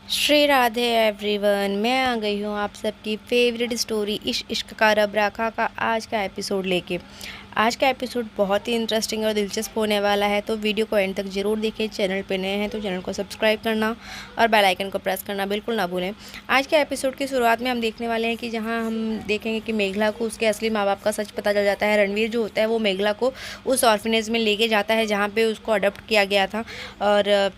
Shri Radhe everyone, मैं आ गई हूँ आप सबकी फेवरेट स्टोरी इश्क का रब राखा का आज का एपिसोड लेके। आज का एपिसोड बहुत ही इंटरेस्टिंग और दिलचस्प होने वाला है, तो वीडियो को एंड तक ज़रूर देखें। चैनल पे नए हैं तो चैनल को सब्सक्राइब करना और बेल आइकन को प्रेस करना बिल्कुल ना भूलें। आज के एपिसोड की शुरुआत में हम देखने वाले हैं कि जहाँ हम देखेंगे कि मेघला को उसके असली माँ बाप का सच पता चल जाता है। रणवीर जो होता है वो मेघला को उस ऑर्फनेज में लेके जाता है जहाँ पर उसको अडॉप्ट किया गया था, और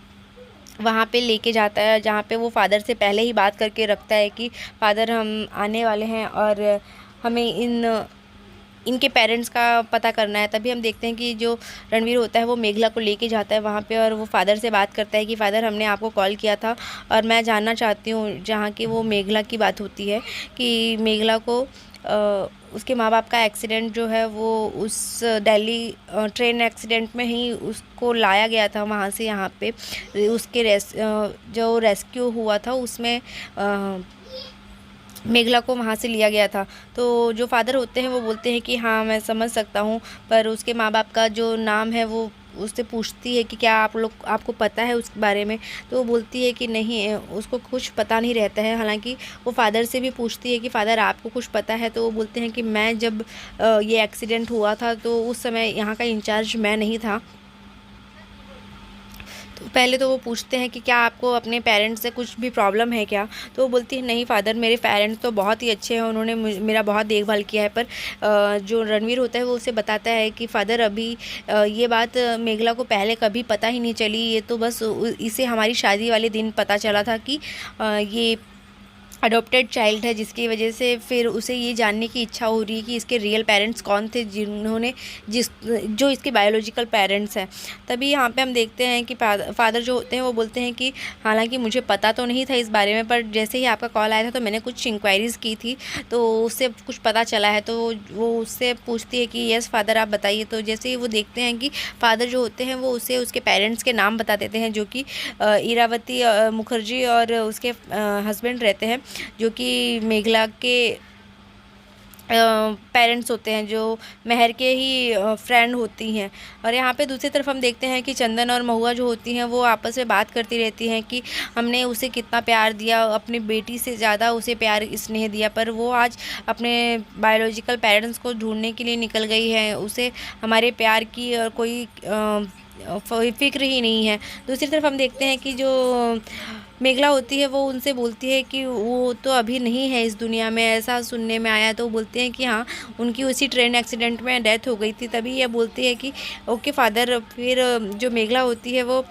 वहाँ पे लेके जाता है जहाँ पे वो फ़ादर से पहले ही बात करके रखता है कि फ़ादर हम आने वाले हैं और हमें इनके पेरेंट्स का पता करना है। तभी हम देखते हैं कि जो रणवीर होता है वो मेघला को लेके जाता है वहाँ पे, और वो फ़ादर से बात करता है कि फ़ादर हमने आपको कॉल किया था और मैं जानना चाहती हूँ, जहाँ की वो मेघला की बात होती है कि मेघला को उसके माँ बाप का एक्सीडेंट जो है वो उस दिल्ली ट्रेन एक्सीडेंट में ही उसको लाया गया था वहाँ से यहाँ पे। उसके जो रेस्क्यू हुआ था उसमें मेघला को वहाँ से लिया गया था। तो जो फादर होते हैं वो बोलते हैं कि हाँ मैं समझ सकता हूँ, पर उसके माँ बाप का जो नाम है वो उससे पूछती है कि क्या आपको पता है उस बारे में। तो वो बोलती है कि नहीं, उसको कुछ पता नहीं रहता है। हालांकि वो फादर से भी पूछती है कि फ़ादर आपको कुछ पता है। तो वो बोलते हैं कि मैं जब ये एक्सीडेंट हुआ था तो उस समय यहाँ का इंचार्ज मैं नहीं था। तो पहले तो वो पूछते हैं कि क्या आपको अपने पेरेंट्स से कुछ भी प्रॉब्लम है क्या। तो वो बोलती है नहीं फ़ादर, मेरे पेरेंट्स तो बहुत ही अच्छे हैं, उन्होंने मेरा बहुत देखभाल किया है। पर जो रणवीर होता है वो उसे बताता है कि फ़ादर अभी ये बात मेघला को पहले कभी पता ही नहीं चली, ये तो बस इसे हमारी शादी वाले दिन पता चला था कि ये अडॉप्टेड चाइल्ड है, जिसकी वजह से फिर उसे ये जानने की इच्छा हो रही है कि इसके रियल पेरेंट्स कौन थे, जिन्होंने जो इसके बायोलॉजिकल पेरेंट्स हैं। तभी यहाँ पे हम देखते हैं कि फादर जो होते हैं वो बोलते हैं कि हालांकि मुझे पता तो नहीं था इस बारे में, पर जैसे ही आपका कॉल आया था तो मैंने कुछ इंक्वायरीज़ की थी तो उससे कुछ पता चला है। तो वो उससे पूछती है कि यस फादर आप बताइए। तो जैसे ही वो देखते हैं कि फादर जो होते हैं वो उसे उसके पेरेंट्स के नाम बता देते हैं, जो कि इरावती मुखर्जी और उसके हस्बैंड रहते हैं, जो कि मेघला के पेरेंट्स होते हैं, जो महर के ही फ्रेंड होती हैं। और यहाँ पे दूसरी तरफ हम देखते हैं कि चंदन और महुआ जो होती हैं वो आपस में बात करती रहती हैं कि हमने उसे कितना प्यार दिया, अपनी बेटी से ज़्यादा उसे प्यार स्नेह दिया, पर वो आज अपने बायोलॉजिकल पेरेंट्स को ढूंढने के लिए निकल गई है। उसे हमारे प्यार की और कोई फिक्र ही नहीं है। दूसरी तरफ हम देखते हैं कि जो मेघला होती है वो उनसे बोलती है कि वो तो अभी नहीं है इस दुनिया में, ऐसा सुनने में आया। तो बोलते हैं कि हाँ उनकी उसी ट्रेन एक्सीडेंट में डेथ हो गई थी। तभी यह बोलती है कि ओके फादर। फिर जो मेघला होती है वो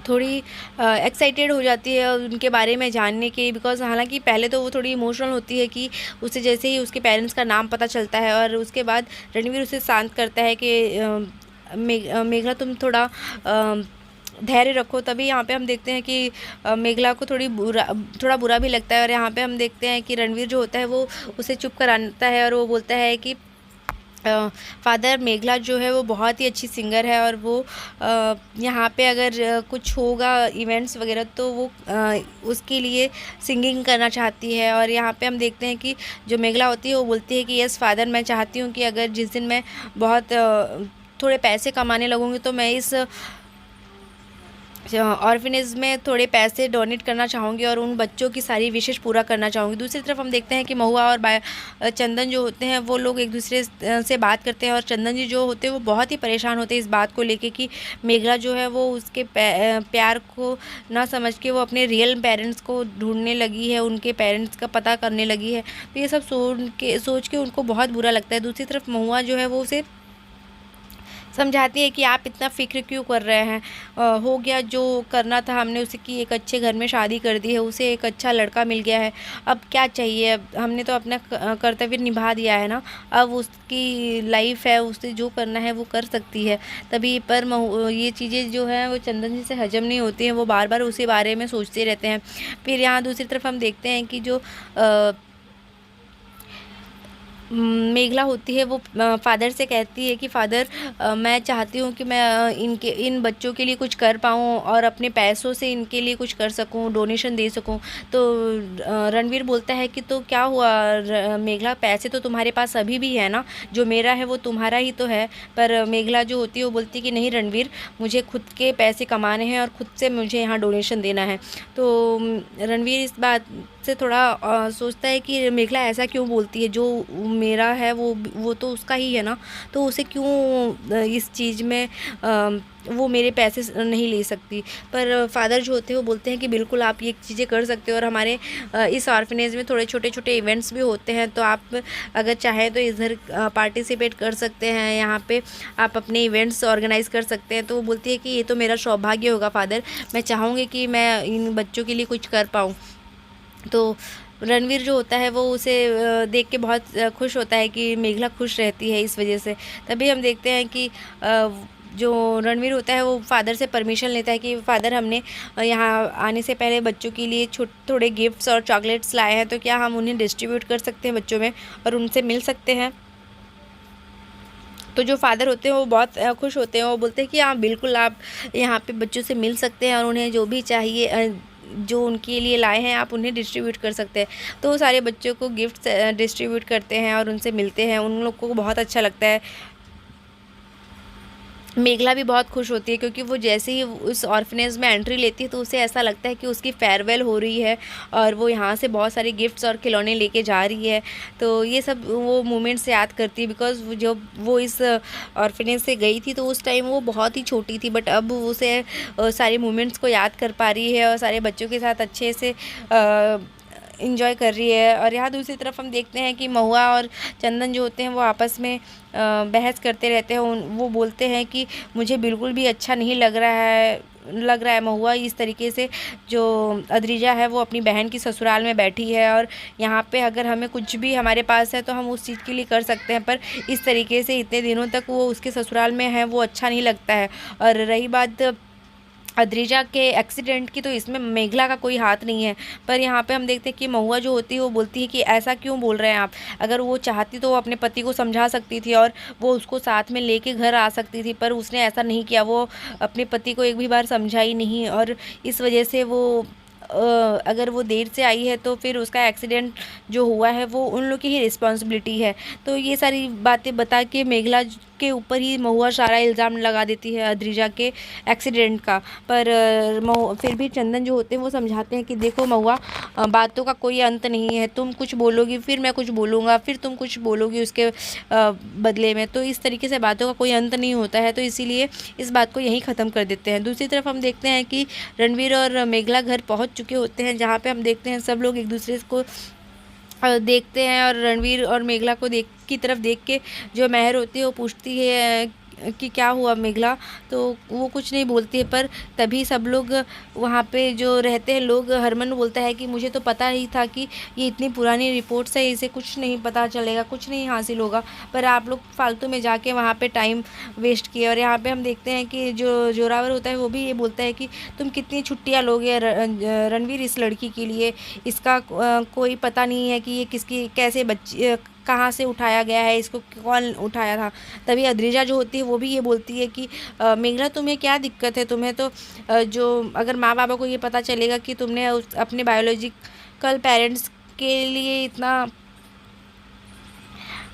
थोड़ी एक्साइटेड हो जाती है उनके बारे में जानने के, बिकॉज़ हालांकि पहले तो वो थोड़ी इमोशनल होती है कि उसे जैसे ही उसके पेरेंट्स का नाम पता चलता है, और उसके बाद रणवीर उसे शांत करता है कि मेघला तुम थोड़ा धैर्य रखो। तभी यहाँ पे हम देखते हैं कि मेघला को थोड़ा बुरा भी लगता है, और यहाँ पे हम देखते हैं कि रणवीर जो होता है वो उसे चुप कराता है और वो बोलता है कि फादर मेघला जो है वो बहुत ही अच्छी सिंगर है, और वो यहाँ पे अगर कुछ होगा इवेंट्स वगैरह तो वो उसके लिए सिंगिंग करना चाहती है। और यहाँ पे हम देखते हैं कि जो मेघला होती है वो बोलती है कि यस फादर, मैं चाहती हूँ कि अगर जिस दिन मैं बहुत थोड़े पैसे कमाने लगूँगी तो मैं इस ऑर्फिनेज में थोड़े पैसे डोनेट करना चाहूँगी और उन बच्चों की सारी विशेष पूरा करना चाहूँगी। दूसरी तरफ हम देखते हैं कि महुआ और चंदन जो होते हैं वो लोग एक दूसरे से बात करते हैं, और चंदन जी जो होते हैं वो बहुत ही परेशान होते हैं इस बात को लेके कि मेघला जो है वो उसके प्यार को ना समझ के वो अपने रियल पेरेंट्स को ढूंढने लगी है, उनके पेरेंट्स का पता करने लगी है। तो ये सब सोच के उनको बहुत बुरा लगता है। दूसरी तरफ महुआ जो है वो उसे समझाती है कि आप इतना फ़िक्र क्यों कर रहे हैं, हो गया जो करना था, हमने उसे की एक अच्छे घर में शादी कर दी है, उसे एक अच्छा लड़का मिल गया है, अब क्या चाहिए। अब हमने तो अपना कर्तव्य निभा दिया है ना, अब उसकी लाइफ है, उसे जो करना है वो कर सकती है। तभी पर ये चीज़ें जो हैं वो चंदन जी से हजम नहीं होती हैं, वो बार बार उसी बारे में सोचते रहते हैं। फिर यहाँ दूसरी तरफ हम देखते हैं कि जो मेघला होती है वो फादर से कहती है कि फादर, मैं चाहती हूँ कि मैं इन बच्चों के लिए कुछ कर पाऊँ और अपने पैसों से इनके लिए कुछ कर सकूँ, डोनेशन दे सकूँ। तो रणवीर बोलता है कि तो क्या हुआ मेघला, पैसे तो तुम्हारे पास अभी भी है ना, जो मेरा है वो तुम्हारा ही तो है। पर मेघला जो होती है वो बोलती है कि नहीं रणवीर, मुझे खुद के पैसे कमाने हैं और ख़ुद से मुझे यहाँ डोनेशन देना है। तो रणवीर इस बात से थोड़ा सोचता है कि मेघला ऐसा क्यों बोलती है, जो मेरा है वो तो उसका ही है ना, तो उसे क्यों इस चीज़ में वो मेरे पैसे नहीं ले सकती। पर फादर जो होते हैं वो बोलते हैं कि बिल्कुल आप ये चीज़ें कर सकते हो, और हमारे इस ऑर्फनेज में थोड़े छोटे छोटे इवेंट्स भी होते हैं, तो आप अगर चाहें तो इधर पार्टिसिपेट कर सकते हैं, यहाँ पे आप अपने इवेंट्स ऑर्गेनाइज़ कर सकते हैं। तो वो बोलती है कि ये तो मेरा सौभाग्य होगा फादर, मैं चाहूँगी कि मैं इन बच्चों के लिए कुछ कर पाऊँ। तो रणवीर जो होता है वो उसे देख के बहुत खुश होता है कि मेघला खुश रहती है इस वजह से। तभी हम देखते हैं कि जो रणवीर होता है वो फादर से परमिशन लेता है कि फादर, हमने यहाँ आने से पहले बच्चों के लिए थोड़े गिफ्ट्स और चॉकलेट्स लाए हैं, तो क्या हम उन्हें डिस्ट्रीब्यूट कर सकते हैं बच्चों में और उनसे मिल सकते हैं। तो जो फादर होते हैं वो बहुत खुश होते हैं, वो बोलते हैं कि हाँ बिल्कुल, आप यहाँ पे बच्चों से मिल सकते हैं और उन्हें जो भी चाहिए जो उनके लिए लाए हैं आप उन्हें डिस्ट्रीब्यूट कर सकते हैं। तो वो सारे बच्चों को गिफ्ट्स डिस्ट्रीब्यूट करते हैं और उनसे मिलते हैं, उन लोग को बहुत अच्छा लगता है। मेघला भी बहुत खुश होती है क्योंकि वो जैसे ही उस ऑर्फनेज में एंट्री लेती है तो उसे ऐसा लगता है कि उसकी फेयरवेल हो रही है और वो यहाँ से बहुत सारे गिफ्ट्स और खिलौने लेके जा रही है। तो ये सब वो मोमेंट्स याद करती है, बिकॉज़ जब वो इस ऑर्फनेज से गई थी तो उस टाइम वो बहुत ही छोटी थी, बट अब उसे सारे मोमेंट्स को याद कर पा रही है और सारे बच्चों के साथ अच्छे से इंजॉय कर रही है। और यहाँ दूसरी तरफ हम देखते हैं कि महुआ और चंदन जो होते हैं वो आपस में बहस करते रहते हैं। वो बोलते हैं कि मुझे बिल्कुल भी अच्छा नहीं लग रहा है महुआ इस तरीके से जो अद्रिजा है वो अपनी बहन की ससुराल में बैठी है, और यहाँ पे अगर हमें कुछ भी हमारे पास है तो हम उस चीज़ के लिए कर सकते हैं, पर इस तरीके से इतने दिनों तक वो उसके ससुराल में है वो अच्छा नहीं लगता है। और रही बात अद्रिजा के एक्सीडेंट की, तो इसमें मेघला का कोई हाथ नहीं है। पर यहाँ पे हम देखते हैं कि महुआ जो होती है वो बोलती है कि ऐसा क्यों बोल रहे हैं आप, अगर वो चाहती तो वो अपने पति को समझा सकती थी और वो उसको साथ में लेके घर आ सकती थी, पर उसने ऐसा नहीं किया, वो अपने पति को एक भी बार समझा ही नहीं, और इस वजह से वो अगर वो देर से आई है तो फिर उसका एक्सीडेंट जो हुआ है वो उन लोग की ही रिस्पॉन्सिबिलिटी है। तो ये सारी बातें बता के मेघला के ऊपर ही महुआ सारा इल्ज़ाम लगा देती है अद्रिजा के एक्सीडेंट का। पर फिर भी चंदन जो होते हैं वो समझाते हैं कि देखो महुआ, बातों का कोई अंत नहीं है, तुम कुछ बोलोगी फिर मैं कुछ बोलूँगा, फिर तुम कुछ बोलोगी उसके बदले में, तो इस तरीके से बातों का कोई अंत नहीं होता है, तो इसीलिए इस बात को यहीं ख़त्म कर देते हैं। दूसरी तरफ हम देखते हैं कि रणवीर और मेघला घर पहुँच चुके होते हैं, जहाँ पे हम देखते हैं सब लोग एक दूसरे को देखते हैं, और रणवीर और मेघला को की तरफ देख के जो महर होती है वो पूछती है कि क्या हुआ मेघला, तो वो कुछ नहीं बोलती है। पर तभी सब लोग वहाँ पे जो रहते हैं लोग, हरमन बोलता है कि मुझे तो पता ही था कि ये इतनी पुरानी रिपोर्ट्स है, इसे कुछ नहीं पता चलेगा, कुछ नहीं हासिल होगा, पर आप लोग फालतू में जाके वहाँ पे टाइम वेस्ट किए। और यहाँ पे हम देखते हैं कि जो जोरावर होता है वो भी ये बोलता है कि तुम कितनी छुट्टियाँ लोगे रणवीर इस लड़की के लिए, इसका कोई पता नहीं है कि ये किसकी कैसे बच्ची कहाँ से उठाया गया है, इसको कौन उठाया था। तभी अद्रिजा जो होती है वो भी ये बोलती है कि मेघला तुम्हें क्या दिक्कत है, तुम्हें तो जो अगर माँ बाबा को ये पता चलेगा कि तुमने अपने बायोलॉजिकल पेरेंट्स के लिए इतना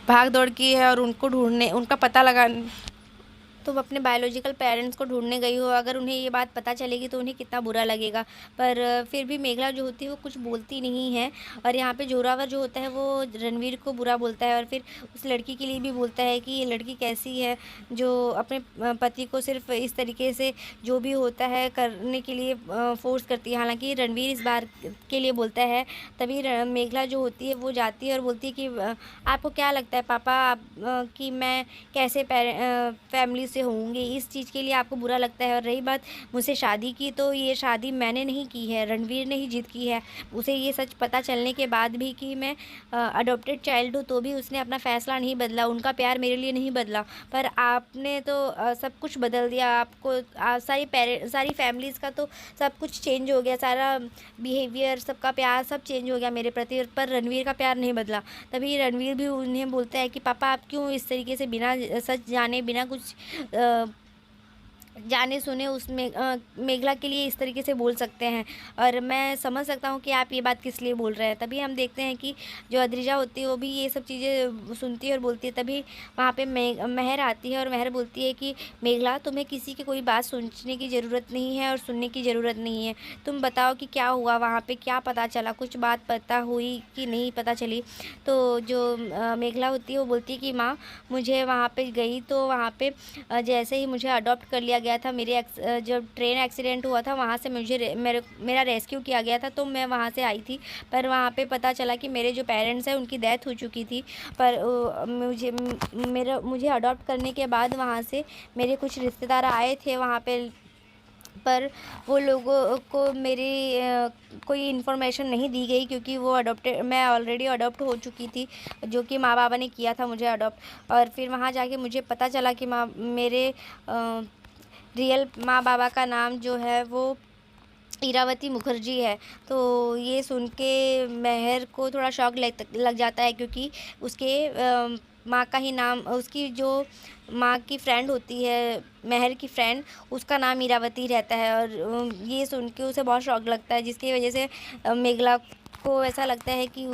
भाग दौड़ की है और उनका पता लगा, तुम अपने बायोलॉजिकल पेरेंट्स को ढूंढने गई हो, अगर उन्हें ये बात पता चलेगी तो उन्हें कितना बुरा लगेगा। पर फिर भी मेघला जो होती है वो कुछ बोलती नहीं है, और यहाँ पे जोरावर जो होता है वो रणवीर को बुरा बोलता है और फिर उस लड़की के लिए भी बोलता है कि ये लड़की कैसी है जो अपने पति को सिर्फ इस तरीके से जो भी होता है करने के लिए फोर्स करती है। हालांकि रणवीर इस बार के लिए बोलता है। तभी मेघला जो होती है वो जाती है और बोलती है कि आपको क्या लगता है पापा, कि मैं कैसे फैमिली से होंगे, इस चीज़ के लिए आपको बुरा लगता है। और रही बात मुझसे शादी की, तो ये शादी मैंने नहीं की है, रणवीर ने ही जिद की है। उसे ये सच पता चलने के बाद भी कि मैं अडॉप्टेड चाइल्ड हूँ, तो भी उसने अपना फ़ैसला नहीं बदला, उनका प्यार मेरे लिए नहीं बदला। पर आपने तो सब कुछ बदल दिया। आपको सारी फैमिलीज़ का तो सब कुछ चेंज हो गया, सारा बिहेवियर, सबका प्यार सब चेंज हो गया मेरे प्रति, पर रणवीर का प्यार नहीं बदला। तभी रणवीर भी उन्हें बोलता है कि पापा आप क्यों इस तरीके से बिना सच जाने, बिना कुछ जाने सुने उसमें मेघला के लिए इस तरीके से बोल सकते हैं। और मैं समझ सकता हूँ कि आप ये बात किस लिए बोल रहे हैं। तभी हम देखते हैं कि जो अद्रिजा होती है वो भी ये सब चीज़ें सुनती है और बोलती है। तभी वहाँ पे महर आती है और महर बोलती है कि मेघला, तुम्हें किसी की कोई बात सोचने की ज़रूरत नहीं है और सुनने की ज़रूरत नहीं है। तुम बताओ कि क्या हुआ वहाँ पे, क्या पता चला, कुछ बात पता हुई कि नहीं पता चली। तो जो मेघला होती है वो बोलती है कि माँ, मुझे वहाँ पे गई तो वहाँ पे जैसे ही मुझे अडॉप्ट कर लिया गया था, मेरे जब ट्रेन एक्सीडेंट हुआ था वहाँ से मेरा रेस्क्यू किया गया था, तो मैं वहाँ से आई थी। पर वहाँ पे पता चला कि मेरे जो पेरेंट्स हैं उनकी डेथ हो चुकी थी। पर मुझे अडॉप्ट करने के बाद वहाँ से मेरे कुछ रिश्तेदार आए थे वहाँ पे, पर वो लोगों को मेरी कोई इन्फॉर्मेशन नहीं दी गई, क्योंकि मैं ऑलरेडी अडॉप्ट हो चुकी थी, जो कि माँ बाबा ने किया था मुझे अडॉप्ट। और फिर वहाँ जाके मुझे पता चला कि मेरे रियल माँ बाबा का नाम जो है वो इरावती मुखर्जी है। तो ये सुन के महर को थोड़ा शॉक लग जाता है, क्योंकि उसके माँ का ही नाम, उसकी जो माँ की फ्रेंड होती है, महर की फ्रेंड, उसका नाम इरावती रहता है। और ये सुन के उसे बहुत शॉक लगता है, जिसकी वजह से मेघला को ऐसा लगता है कि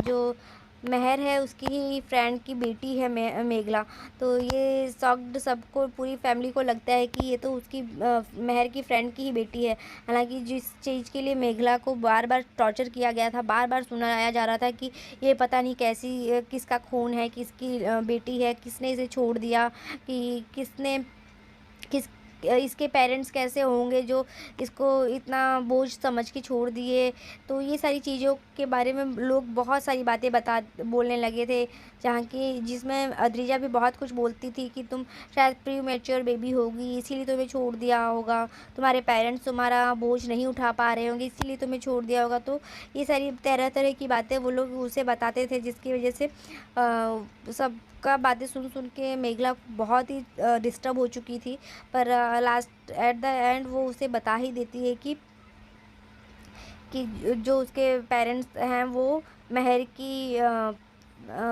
जो महर है उसकी ही फ्रेंड की बेटी है मेघला। तो ये शॉक्ड सबको, पूरी फैमिली को लगता है कि ये तो उसकी महर की फ्रेंड की ही बेटी है। हालांकि जिस चीज़ के लिए मेघला को बार बार टॉर्चर किया गया था, बार बार सुनाया जा रहा था कि ये पता नहीं कैसी किसका खून है, किसकी बेटी है, किसने इसे छोड़ दिया, कि किस इसके पेरेंट्स कैसे होंगे जो इसको इतना बोझ समझ के छोड़ दिए। तो ये सारी चीज़ों के बारे में लोग बहुत सारी बातें बोलने लगे थे, जहाँ की जिसमें अद्रिजा भी बहुत कुछ बोलती थी कि तुम शायद प्री मैच्योर बेबी होगी, इसीलिए तुम्हें छोड़ दिया होगा, तुम्हारे पेरेंट्स तुम्हारा बोझ नहीं उठा पा रहे होंगे, इसीलिए तुम्हें छोड़ दिया होगा। तो ये सारी तरह तरह की बातें वो लोग उसे बताते थे, जिसकी वजह से सबका बातें सुन सुन के मेघला बहुत ही डिस्टर्ब हो चुकी थी। पर लास्ट एट द एंड वो उसे बता ही देती है कि जो उसके पेरेंट्स हैं वो महर की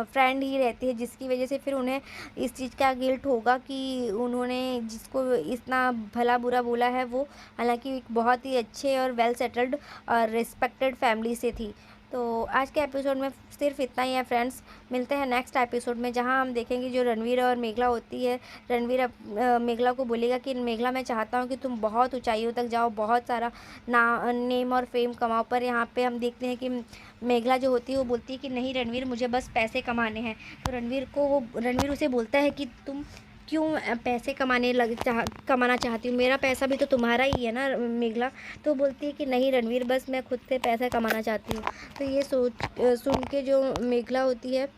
फ्रेंड ही रहती है, जिसकी वजह से फिर उन्हें इस चीज़ का गिल्ट होगा कि उन्होंने जिसको इतना भला बुरा बोला है वो हालांकि एक बहुत ही अच्छे और वेल सेटल्ड और रिस्पेक्टेड फैमिली से थी। तो आज के एपिसोड में सिर्फ इतना ही है फ्रेंड्स। मिलते हैं नेक्स्ट एपिसोड में, जहां हम देखेंगे जो रणवीर और मेघला होती है। रणवीर मेघला को बोलेगा कि मेघला, मैं चाहता हूं कि तुम बहुत ऊंचाइयों तक जाओ, बहुत सारा नेम और फेम कमाओ। पर यहाँ पे हम देखते हैं कि मेघला जो होती है वो बोलती है कि नहीं रणवीर, मुझे बस पैसे कमाने हैं। तो रणवीर उसे बोलता है कि तुम क्यों पैसे कमाना चाहती हूँ, मेरा पैसा भी तो तुम्हारा ही है ना मेघला। तो बोलती है कि नहीं रणवीर, बस मैं खुद से पैसा कमाना चाहती हूँ। तो ये सुन के जो मेघला होती है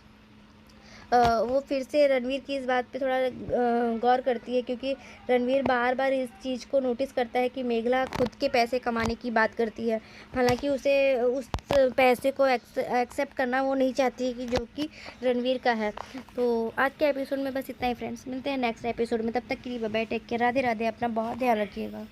वो फिर से रणवीर की इस बात पे थोड़ा गौर करती है, क्योंकि रणवीर बार बार इस चीज़ को नोटिस करता है कि मेघला खुद के पैसे कमाने की बात करती है। हालांकि उसे उस पैसे को एक्सेप्ट करना वो नहीं चाहती है कि जो कि रणवीर का है। तो आज के एपिसोड में बस इतना ही फ्रेंड्स। मिलते हैं नेक्स्ट एपिसोड में, तब तक के लिए bye bye, take care, Radhe Radhe, अपना बहुत ध्यान रखिएगा।